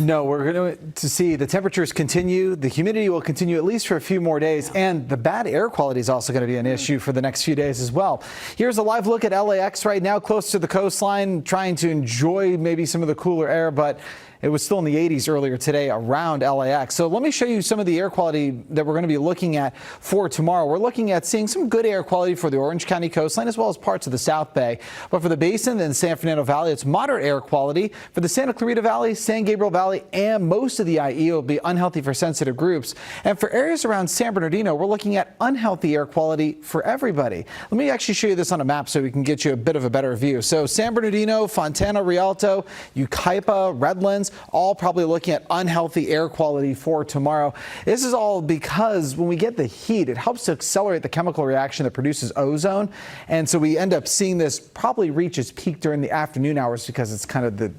No, we're going to see the temperatures continue. The humidity will continue at least for a few more days. And the bad air quality is also going to be an issue for the next few days as well. Here's a live look at LAX right now, close to the coastline, trying to enjoy maybe some of the cooler air, but it was still in the 80s earlier today around LAX. So let me show you some of the air quality that we're going to be looking at for tomorrow. We're looking at seeing some good air quality for the Orange County coastline as well as parts of the South Bay. But for the basin and San Fernando Valley, it's moderate air quality. For the Santa Clarita Valley, San Gabriel Valley, and most of the IE will be unhealthy for sensitive groups. And for areas around San Bernardino, we're looking at unhealthy air quality for everybody. Let me actually show you this on a map so we can get you a bit of a better view. So San Bernardino, Fontana, Rialto, Yucaipa, Redlands, all probably looking at unhealthy air quality for tomorrow. This is all because when we get the heat, it helps to accelerate the chemical reaction that produces ozone. And so we end up seeing this probably reach its peak during the afternoon hours because it's kind of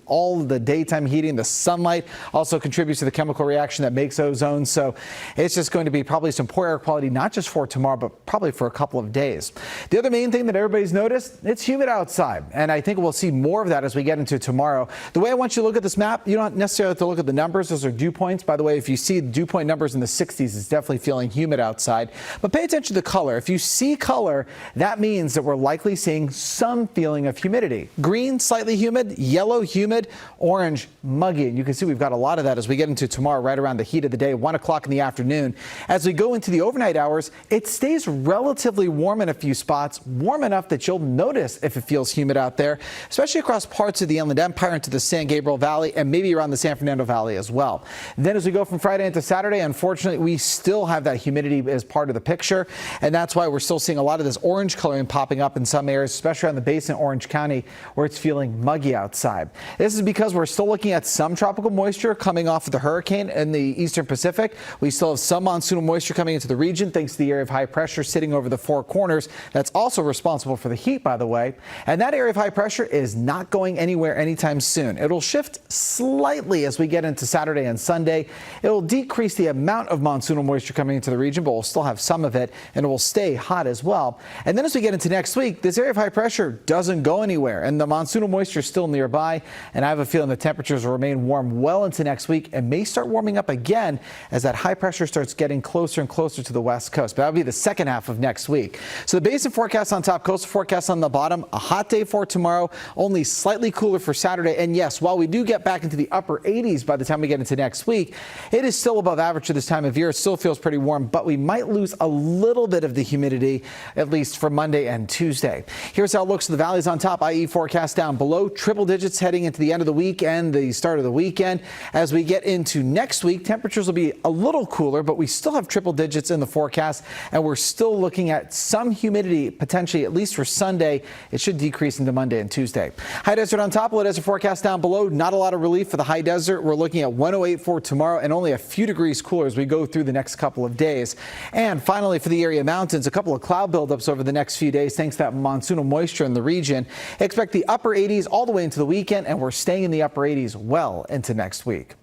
all the daytime heating. The sunlight also contributes to the chemical reaction that makes ozone. So it's just going to be probably some poor air quality, not just for tomorrow, but probably for a couple of days. The other main thing that everybody's noticed, it's humid outside. And I think we'll see more of that as we get into tomorrow. The way I want you to look at this map, you don't necessarily have to look at the numbers. Those are dew points. By the way, if you see dew point numbers in the 60s, it's definitely feeling humid outside. But pay attention to the color. If you see color, that means that we're likely seeing some feeling of humidity. Green, slightly humid, yellow, humid, orange, muggy. And you can see we've got a lot of that as we get into tomorrow, right around the heat of the day, 1 o'clock in the afternoon. As we go into the overnight hours, it stays relatively warm in a few spots, warm enough that you'll notice if it feels humid out there, especially across parts of the Inland Empire into the San Gabriel Valley and maybe around the San Fernando Valley as well. Then as we go from Friday into Saturday, unfortunately, we still have that humidity as part of the picture. And that's why we're still seeing a lot of this orange coloring popping up in some areas, especially on the basin, Orange County, where it's feeling muggy outside. This is because we're still looking at some tropical moisture coming off of the hurricane in the eastern Pacific. We still have some monsoonal moisture coming into the region thanks to the area of high pressure sitting over the Four Corners. That's also responsible for the heat, by the way. And that area of high pressure is not going anywhere anytime soon. It'll shift slightly as we get into Saturday and Sunday. It will decrease the amount of monsoonal moisture coming into the region, but we'll still have some of it, and it will stay hot as well. And then as we get into next week, this area of high pressure doesn't go anywhere, and the monsoonal moisture is still nearby. And I have a feeling the temperatures will remain warm well into next week and may start warming up again as that high pressure starts getting closer and closer to the west coast. But that'll be the second half of next week. So the basin forecast on top, coastal forecast on the bottom, a hot day for tomorrow, only slightly cooler for Saturday. And yes, while we do get back into the upper 80s by the time we get into next week, it is still above average for this time of year. It still feels pretty warm, but we might lose a little bit of the humidity, at least for Monday and Tuesday. Here's how it looks to the valleys on top, IE forecast down below, triple digits heading into the end of the week and the start of the weekend. As we get into next week, temperatures will be a little cooler, but we still have triple digits in the forecast, and we're still looking at some humidity potentially, at least for Sunday. It should decrease into Monday and Tuesday. High desert on top, low desert forecast down below. Not a lot of relief for the high desert. We're looking at 108 for tomorrow and only a few degrees cooler as we go through the next couple of days. And finally, for the area mountains, a couple of cloud buildups over the next few days thanks to that monsoonal moisture in the region. Expect the upper 80s all the way into the weekend, and we're staying in the upper 80s well into next week.